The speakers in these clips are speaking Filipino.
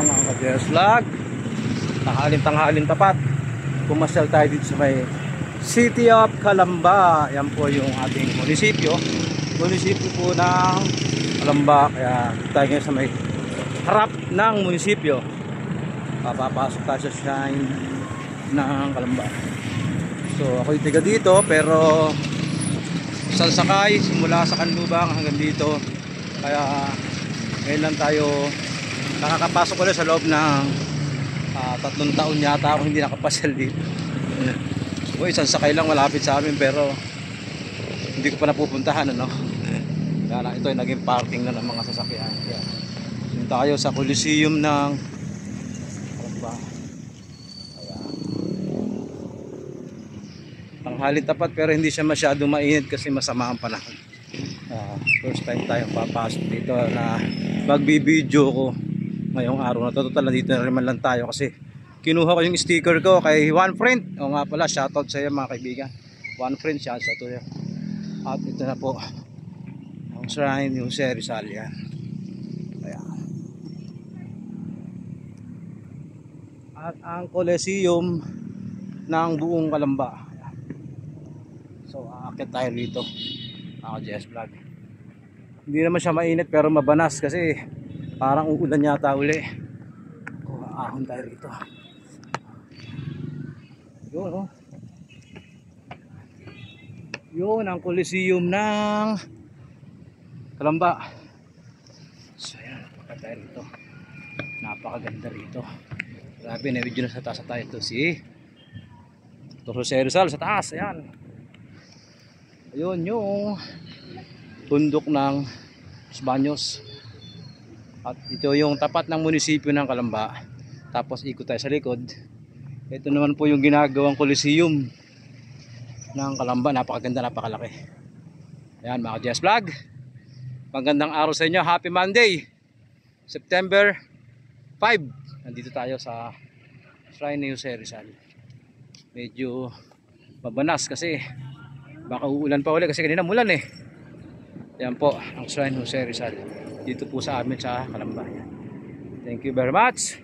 mga ka-JS Vlog. Tanghalin tapat. Pumasyal tayo dito sa may City of Calamba. Yan po yung ating munisipyo. Munisipyo po ng Calamba. Kaya tayo ngayon sa may harap ng munisipyo. Papapasok tayo sa shrine ng Calamba. So ako'y tiga dito pero salsakay simula sa Kanlubang hanggang dito. Kaya ngayon lang tayo nakakapasok ulit sa loob ng 3 taon yata ako hindi nakapasal dito. O isang sakay lang malapit sa amin pero hindi ko pa napupuntahan ano. Kaya ito ay naging parking na ng mga sasakyan. Kaya punta tayo sa Coliseum ng Calamba. Kaya tanghalin tapat pero hindi siya masyadong mainit kasi masama ang panahon. First time tayong papasok dito na magbibideo ko ngayong araw na to. Total na dito na rin lang tayo kasi kinuha ko yung sticker ko kay one friend. O nga pala, shoutout sa iyo mga kaibigan. One friend, shoutout to you. At ito na po ang shrine yung Jose Rizal yan. Ayan. At ang Coliseum ng buong Calamba. So aakyat tayo dito ako JS Vlog. Hindi naman siya mainit pero mabanas kasi parang uulan yata uli. Ahon tayo rito. Yun oh. Yun ang Coliseum ng Calamba. So yan, pagka tayo rito. Napakaganda rito. Grabe, na-video na sa taas tayo ito si Dr. Jose Rizal sa taas. Ayan. Ayun yung tundok ng Los Baños. At ito yung tapat ng munisipyo ng Calamba. Tapos ikot tayo sa likod. Ito naman po yung ginagawang Coliseum ng Calamba. Napakaganda, napakalaki. Ayan mga JS Vlog. Magandang araw sa inyo. Happy Monday, September 5. Nandito tayo sa shrine ni Jose Rizal. Medyo mabanas kasi baka uulan pa ulit kasi kanina mulan eh. Yan po ang shrine Jose Rizal dito po sa amin sa Calamba. Thank you very much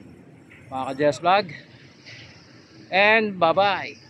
mga ka-JS Vlog and bye bye.